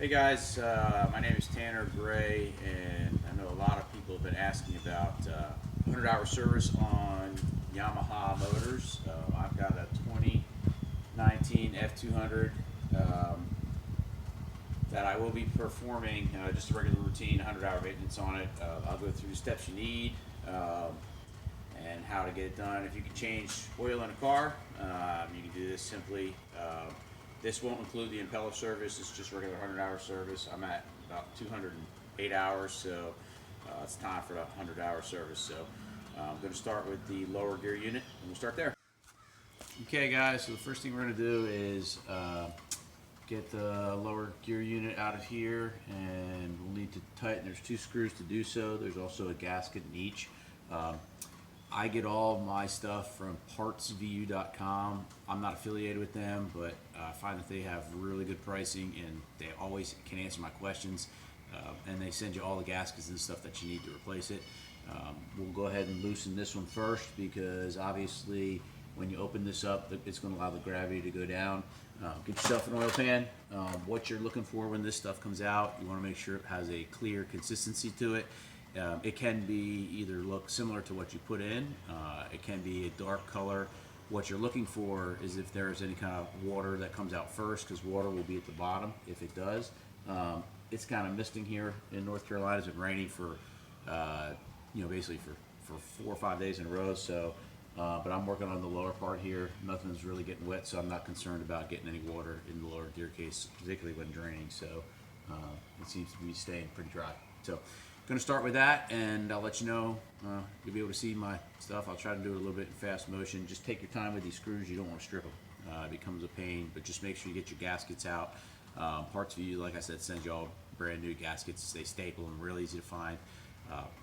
Hey guys, my name is Tanner Gray, and I know a lot of people have been asking about 100-hour service on Yamaha motors. I've got a 2019 F200 that I will be performing just a regular routine 100-hour maintenance on it. I'll go through the steps you need and how to get it done. If you can change oil in a car, you can do this simply. This won't include the impeller service. It's just regular 100-hour service. I'm at about 208 hours, so it's time for the 100-hour service. So I'm going to start with the lower gear unit, and we'll start there. Okay, guys. So the first thing we're going to do is get the lower gear unit out of here, and we'll need to tighten. There's 2 screws to do so. There's also a gasket in each. I get all my stuff from partsvu.com. I'm not affiliated with them, but I find that they have really good pricing, and they always can answer my questions. And they send you all the gaskets and stuff that you need to replace it. We'll go ahead and loosen this one first, because obviously when you open this up, it's going to allow the gravity to go down. Get yourself an oil pan. What you're looking for when this stuff comes out, you want to make sure it has a clear consistency to it. It can be either look similar to what you put in, it can be a dark color. What you're looking for is if there's any kind of water that comes out first, because water will be at the bottom if it does. It's kind of misting here in North Carolina. It's been raining for, basically for 4 or 5 days in a row. So, but I'm working on the lower part here. Nothing's really getting wet, so I'm not concerned about getting any water in the lower gear case, particularly when draining. So it seems to be staying pretty dry. So going to start with that, and I'll let you know. You'll be able to see my stuff. I'll try to do it a little bit in fast motion. Just take your time with these screws. You don't want to strip them. It becomes a pain, but just make sure you get your gaskets out. PartsVu, like I said, sends you all brand new gaskets. They staple them, real easy to find.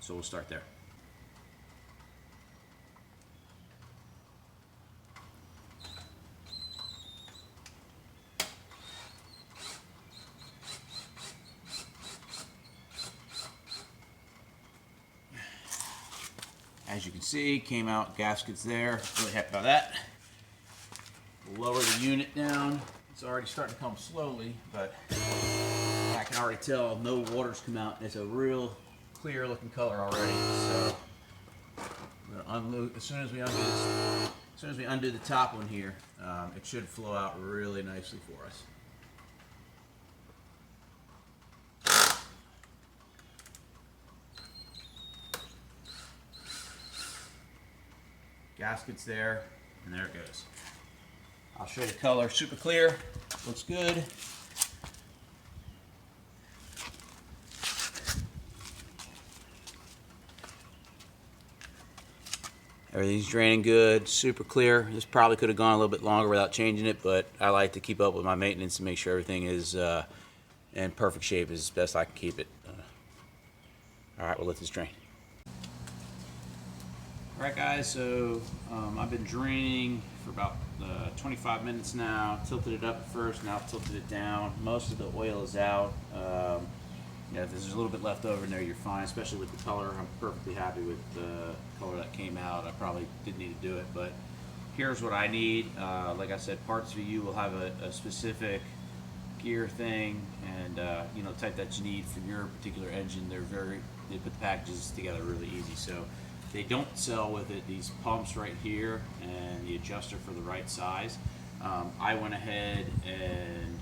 So we'll start there. As you can see, came out gaskets there. Really happy about that. We'll lower the unit down. It's already starting to come slowly, but I can already tell no water's come out. It's a real clear looking color already. So I'm gonna unload as soon as we undo this. As soon as we undo the top one here, it should flow out really nicely for us. Gaskets there, and there it goes. I'll show you the color, super clear, looks good. Everything's draining good, super clear. This probably could have gone a little bit longer without changing it, but I like to keep up with my maintenance and make sure everything is in perfect shape as best I can keep it. All right, we'll let this drain. Alright guys, so I've been draining for about 25 minutes now. Tilted it up at first, now I've tilted it down. Most of the oil is out. If there's a little bit left over in there, you're fine, especially with the color. I'm perfectly happy with the color that came out. I probably didn't need to do it, but here's what I need. Like I said, PartsVu will have a specific gear thing and type that you need for your particular engine. They put the packages together really easy. So they don't sell with it these pumps right here and the adjuster for the right size. I went ahead and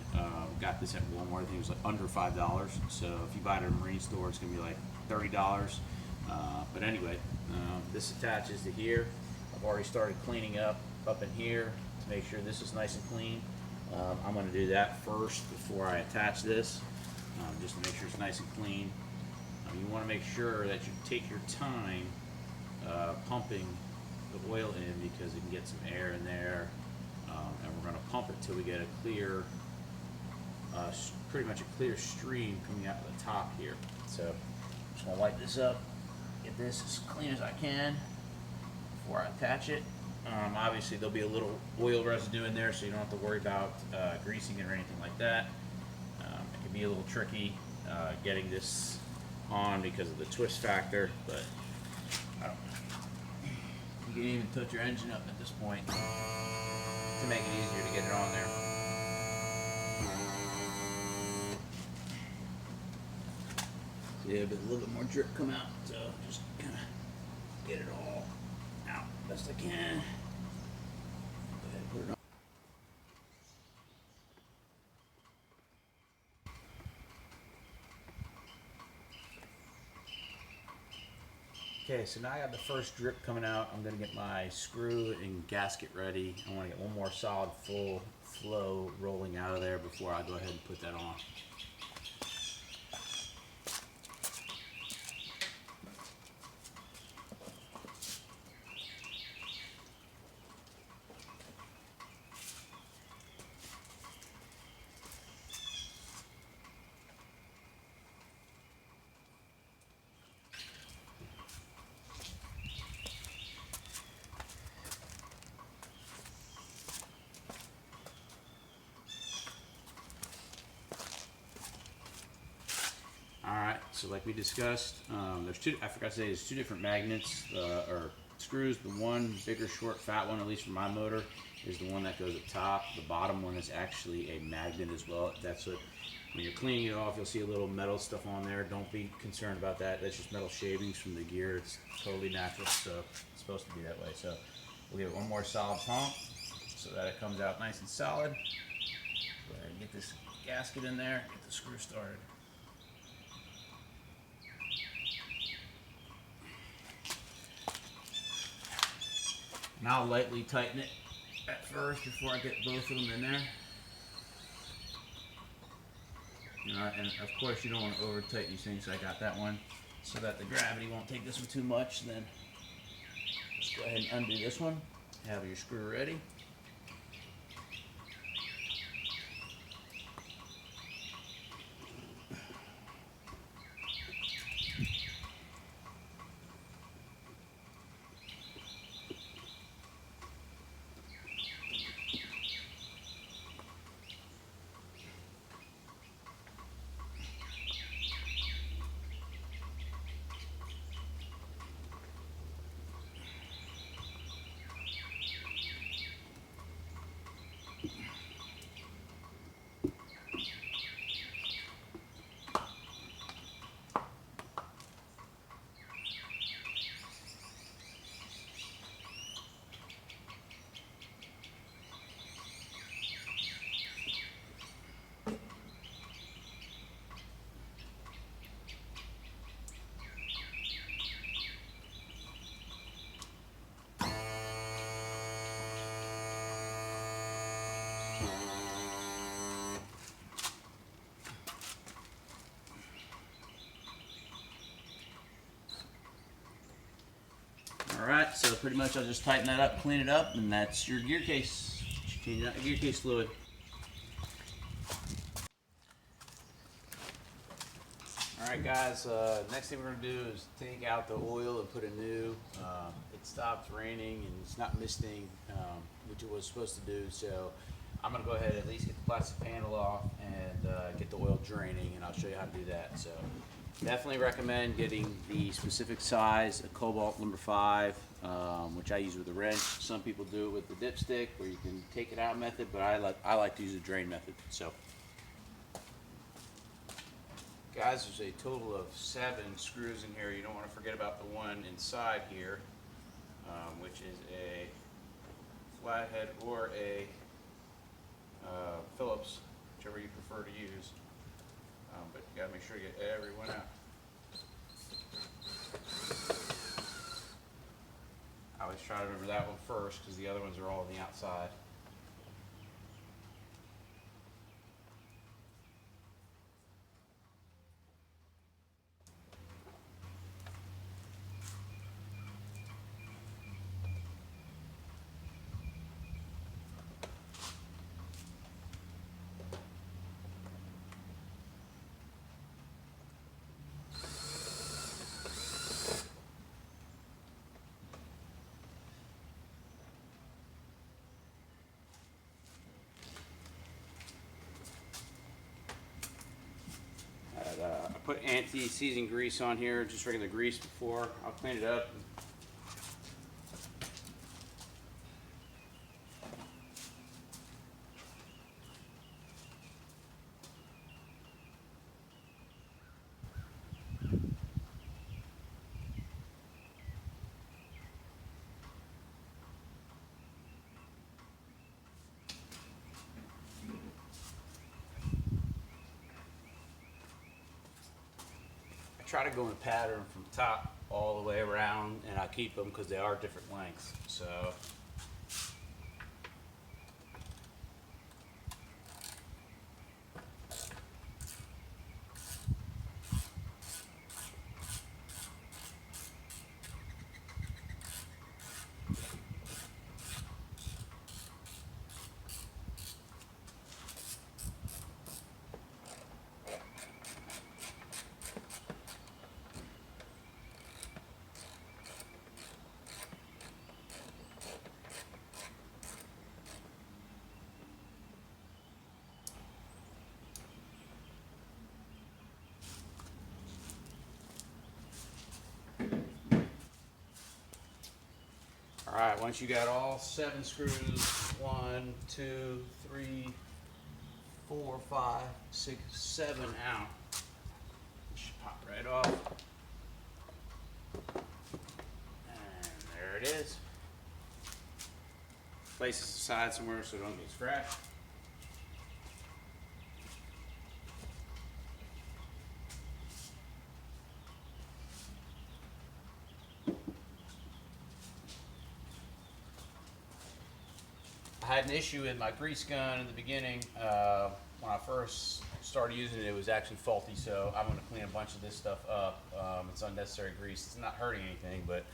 got this at Walmart. I think it was like under $5. So if you buy it at a marine store, it's gonna be like $30. But anyway, this attaches to here. I've already started cleaning up in here to make sure this is nice and clean. I'm gonna do that first before I attach this, just to make sure it's nice and clean. You wanna make sure that you take your time pumping the oil in, because it can get some air in there, and we're going to pump it till we get a clear, pretty much a clear stream coming out of the top here. So I'm just going to light this up, get this as clean as I can before I attach it. Obviously there'll be a little oil residue in there, so you don't have to worry about greasing it or anything like that. It can be a little tricky getting this on because of the twist factor, but you can even tilt your engine up at this point to make it easier to get it on there. Yeah, but a little bit more drip come out, so just kind of get it all out best I can. Go ahead and put it on. Okay, so now I got the first drip coming out. I'm gonna get my screw and gasket ready. I want to get one more solid full flow rolling out of there before I go ahead and put that on. Alright, so like we discussed, there's two, I forgot to say, there's two different magnets, or screws. The one bigger, short, fat one, at least for my motor, is the one that goes at top. The bottom one is actually a magnet as well. That's what, when you're cleaning it off, you'll see a little metal stuff on there. Don't be concerned about that. That's just metal shavings from the gear. It's totally natural, so it's supposed to be that way. So we'll give it one more solid pump so that it comes out nice and solid. Go ahead and get this gasket in there, get the screw started. And I'll lightly tighten it at first before I get both of them in there. And of course you don't want to over tighten these things, so I got that one so that the gravity won't take this one too much. Then just go ahead and undo this one. Have your screw ready. Alright, so pretty much I'll just tighten that up, clean it up, and that's your gear case. Changing out the gear case fluid. Alright guys, next thing we're going to do is take out the oil and put a new. It stopped raining and it's not misting, which it was supposed to do, so I'm going to go ahead and at least get the plastic panel off and get the oil draining, and I'll show you how to do that. So definitely recommend getting the specific size, a Cobalt number 5, which I use with a wrench. Some people do it with the dipstick where you can take it out method, but I like to use the drain method. So guys, there's a total of 7 screws in here. You don't want to forget about the one inside here, which is a flathead or a Phillips, whichever you prefer to use. But you gotta make sure you get every one out. I always try to remember that one first because the other ones are all on the outside. I put anti-seizing grease on here, just regular grease before. I'll clean it up. try to go in a pattern from top all the way around, and I keep them because they are different lengths. So all right, once you got all 7 screws, 1, 2, 3, 4, 5, 6, 7 out, it should pop right off. And there it is. Place this aside somewhere so it don't get scratched. I had an issue with my grease gun in the beginning. When I first started using it, it was actually faulty, so I'm going to clean a bunch of this stuff up. It's unnecessary grease. It's not hurting anything, but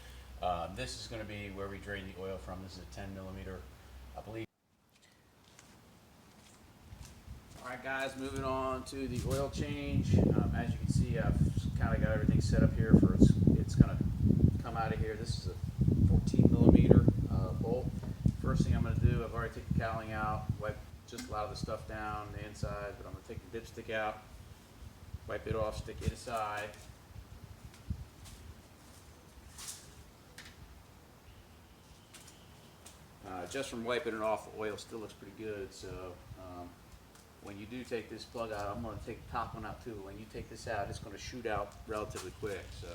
this is going to be where we drain the oil from. This is a 10 millimeter, I believe. All right, guys, moving on to the oil change. As you can see, I've kind of got everything set up here for it's going to come out of here. This is a 14 millimeter bolt. First thing I'm going to do, I've already taken the cowling out, wipe just a lot of the stuff down the inside, but I'm going to take the dipstick out, wipe it off, stick it aside. Just from wiping it off, the oil still looks pretty good, so when you do take this plug out, I'm going to take the top one out too. When you take this out, it's going to shoot out relatively quick. So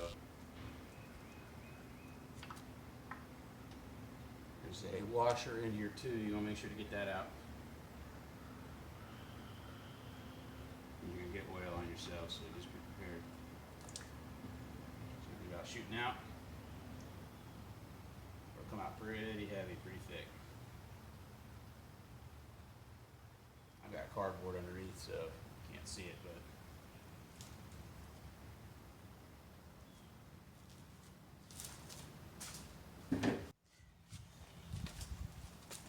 there's a washer in here too. You want to make sure to get that out. You're going to get oil on yourself, so just be prepared. So about shooting out. It'll come out pretty heavy, pretty thick. I've got cardboard underneath, so you can't see it, but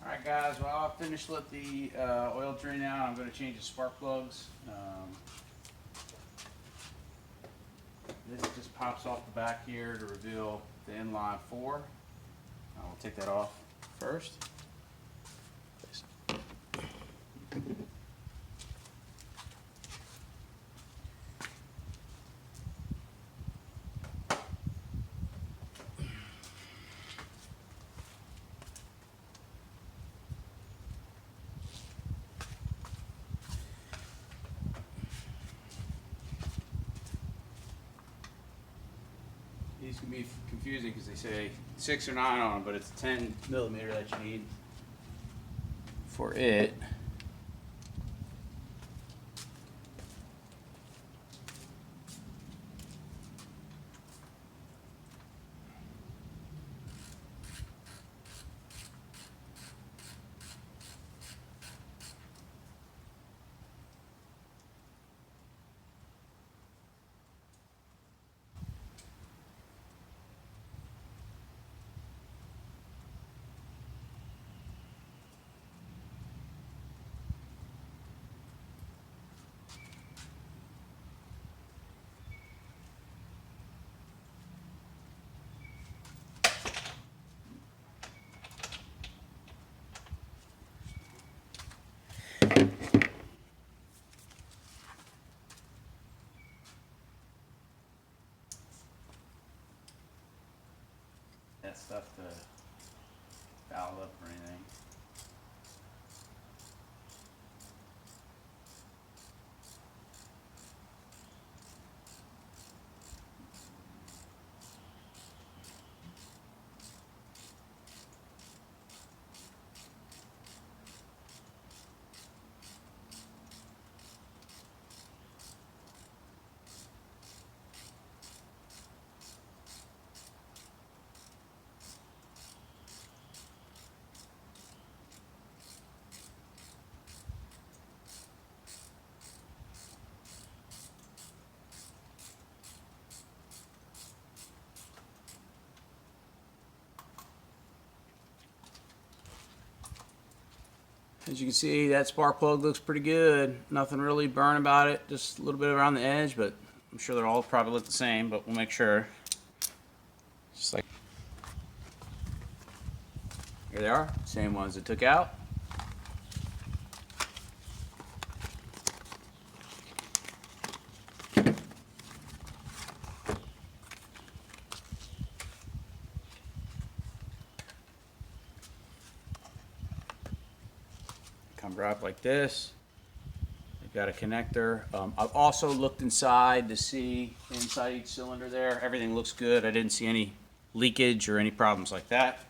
alright guys, well I'll finish let the oil drain out. I'm going to change the spark plugs. This just pops off the back here to reveal the inline 4. We'll take that off first. These can be confusing because they say 6 or 9 on them, but it's 10 millimeter that you need for it. That stuff to foul up or anything. As you can see, that spark plug looks pretty good. Nothing really burn about it, just a little bit around the edge, but I'm sure they'll all probably look the same, but we'll make sure. Just like here they are, same ones that took out. Come up like this. You've got a connector. I've also looked inside to see inside each cylinder there. Everything looks good. I didn't see any leakage or any problems like that.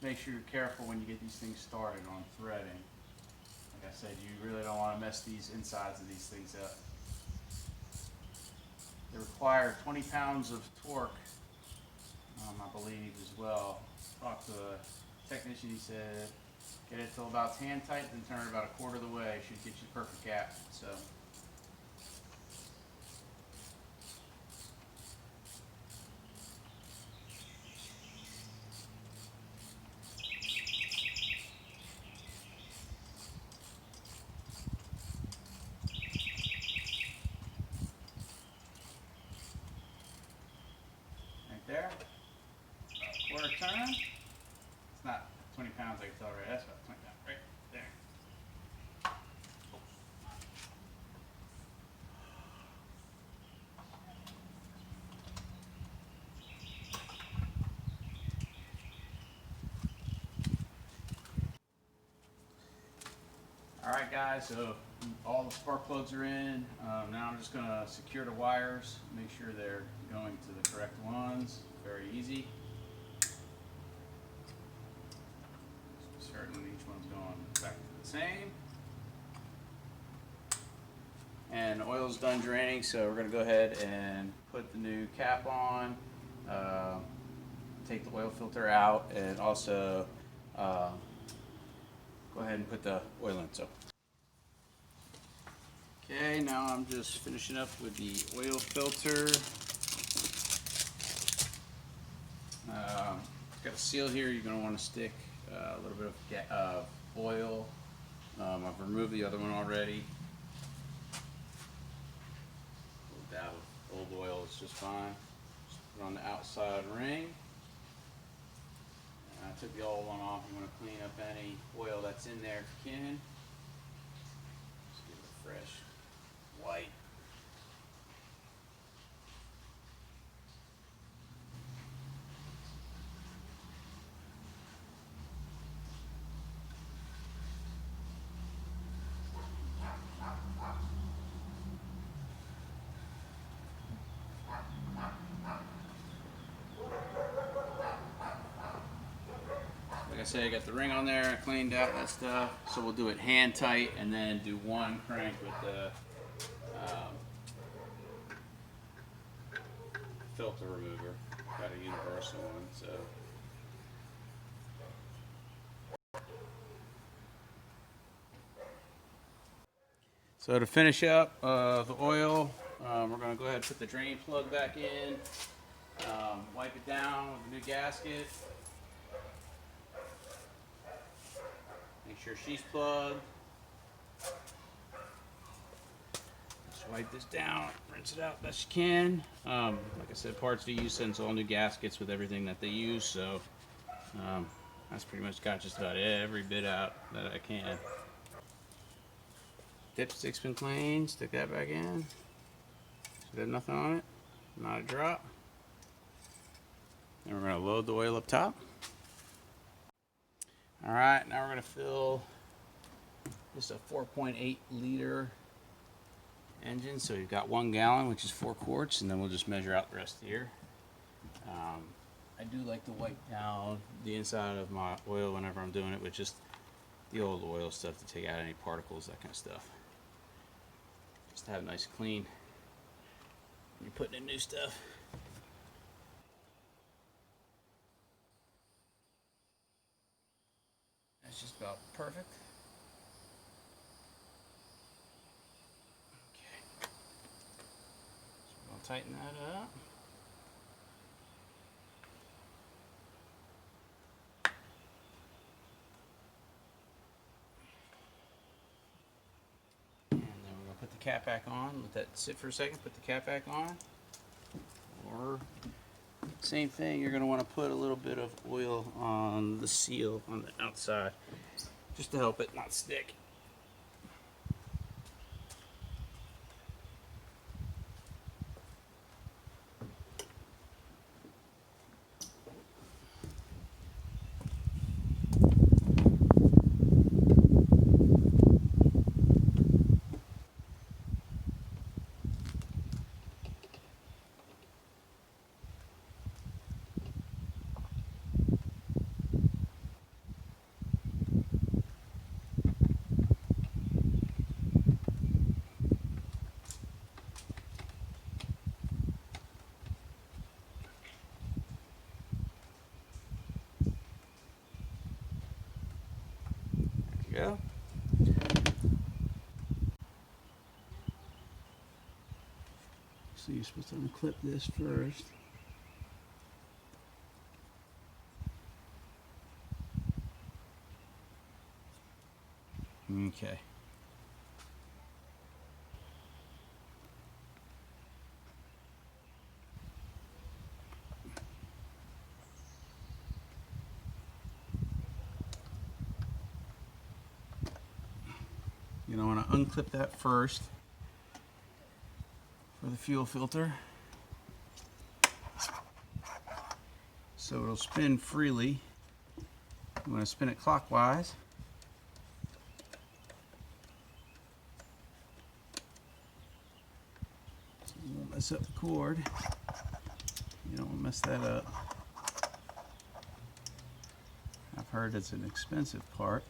Make sure you're careful when you get these things started on threading. Like I said, you really don't want to mess these insides of these things up. They require 20 pounds of torque, I believe, as well. Talked to a technician, he said, get it till about hand tight, then turn it about a quarter of the way. Should get you the perfect gap. So. There, about a quarter turn. It's not 20 pounds, I can tell right. That's about 20 pounds, right there. All right, guys. So all the spark plugs are in. Now I'm just gonna secure the wires, make sure they're going to the correct ones. Very easy. Certain each one's going back to the same. And the oil's done draining, so we're gonna go ahead and put the new cap on, take the oil filter out, and also go ahead and put the oil in. So. Okay, now I'm just finishing up with the oil filter. Got a seal here. You're going to want to stick a little bit of oil. I've removed the other one already. A little dab of old oil is just fine. Just put it on the outside ring. And I took the old one off. You want to clean up any oil that's in there if you can. Just give it a fresh white. Like I said, I got the ring on there, I cleaned out that stuff. So we'll do it hand tight and then do one crank with the filter remover. Got a universal one, so. So to finish up the oil, we're going to go ahead and put the drain plug back in, wipe it down with a new gasket. Make sure she's plugged. Just wipe this down, rinse it out best you can. Like I said, parts VU sends all new gaskets with everything that they use, so that's pretty much got just about every bit out that I can. Dipstick's been cleaned, stick that back in. Should have nothing on it, not a drop. Then we're going to load the oil up top. Alright, now we're going to fill just a 4.8 liter engine. So you've got 1 gallon, which is 4 quarts, and then we'll just measure out the rest here. I do like to wipe down the inside of my oil whenever I'm doing it with just the old oil stuff to take out any particles, that kind of stuff. Just to have it nice and clean when you're putting in new stuff. perfect. Okay. So I'll tighten that up. And then we're going to put the cap back on. Let that sit for a second. Put the cap back on. Or same thing, you're going to want to put a little bit of oil on the seal on the outside just to help it not stick. Go. So you're supposed to unclip this first. Okay. You're going to want to unclip that first for the fuel filter, so it'll spin freely. You want to spin it clockwise. So you won't mess up the cord. You don't want to mess that up. I've heard it's an expensive part.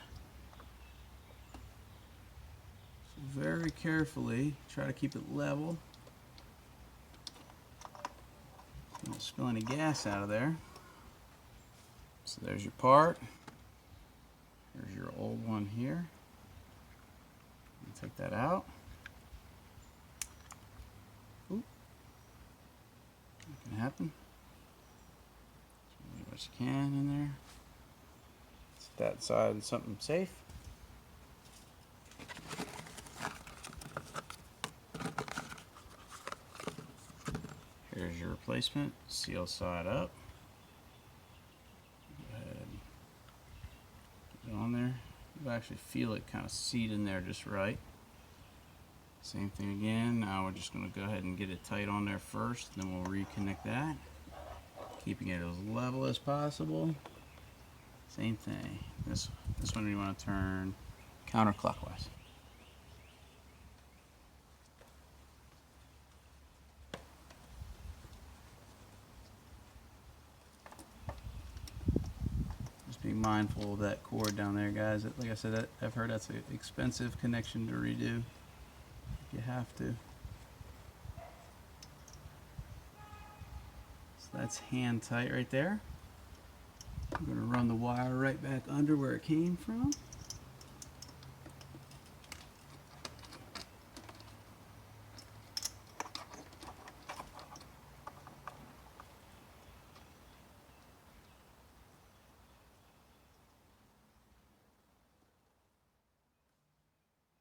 So very carefully try to keep it level. Don't spill any gas out of there. So there's your part. There's your old one here. Take that out. Oop. That can happen. Do what you can in there. Set that aside in something safe. Here's your replacement. Seal side up. Go ahead. Put it on there. You'll actually feel it kind of seat in there just right. Same thing again. Now we're just going to go ahead and get it tight on there first, then we'll reconnect that, keeping it as level as possible. Same thing. This one you want to turn counterclockwise. Just be mindful of that cord down there, guys. Like I said, I've heard that's an expensive connection to redo. You have to. So that's hand tight right there. I'm going to run the wire right back under where it came from.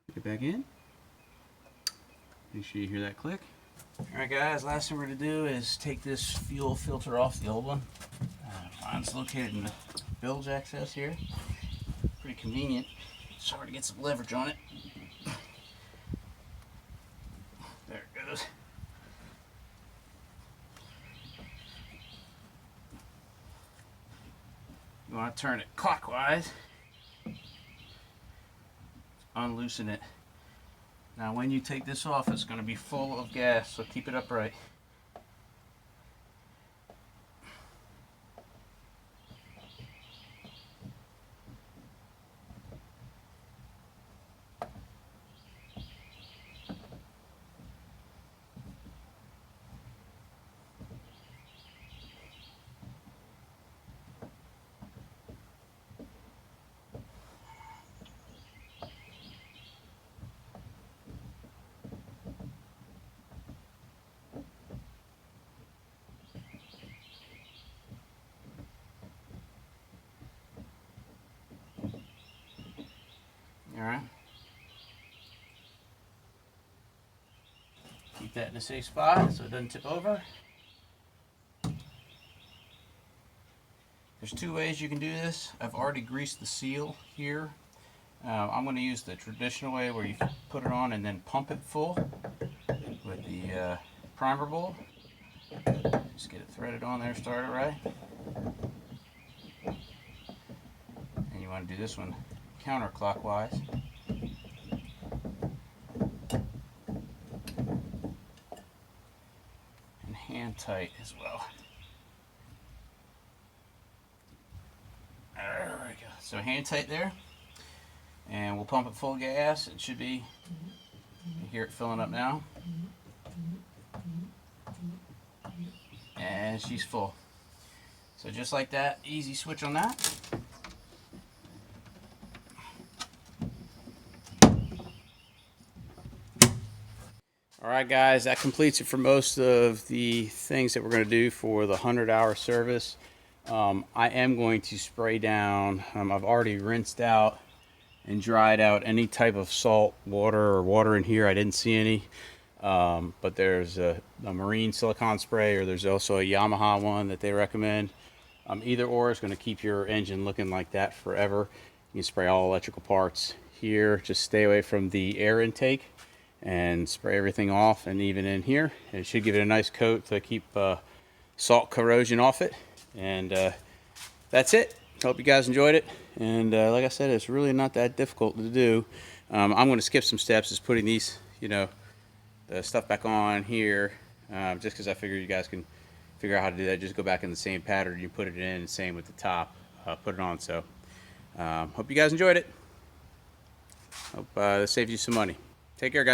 Put it back in. Make sure you hear that click. Alright guys, last thing we're going to do is take this fuel filter off the old one. Mine's located in the bilge access here. Pretty convenient. It's hard to get some leverage on it. There it goes. You want to turn it clockwise. Unloosen it. Now when you take this off, it's going to be full of gas, so keep it upright. Keep that in a safe spot so it doesn't tip over. There's two ways you can do this. I've already greased the seal here. I'm going to use the traditional way where you put it on and then pump it full with the primer bowl. Just get it threaded on there, start it right. And you want to do this one counterclockwise. And hand tight as well. There we go. So hand tight there. And we'll pump it full gas. It should be, you hear it filling up now. And she's full. So just like that, easy switch on that. Alright guys, that completes it for most of the things that we're going to do for the 100-hour service. I am going to spray down, I've already rinsed out and dried out any type of salt water or water in here. I didn't see any, but there's a marine silicone spray, or there's also a Yamaha one that they recommend. Either or is going to keep your engine looking like that forever. You can spray all electrical parts here. Just stay away from the air intake and spray everything off, and even in here. It should give it a nice coat to keep salt corrosion off it. And that's it. Hope you guys enjoyed it. And like I said, it's really not that difficult to do. I'm going to skip some steps, is putting these, the stuff back on here, just because I figured you guys can figure out how to do that. Just go back in the same pattern you put it in, same with the top, put it on. So hope you guys enjoyed it. Hope this saved you some money. Take care, guys.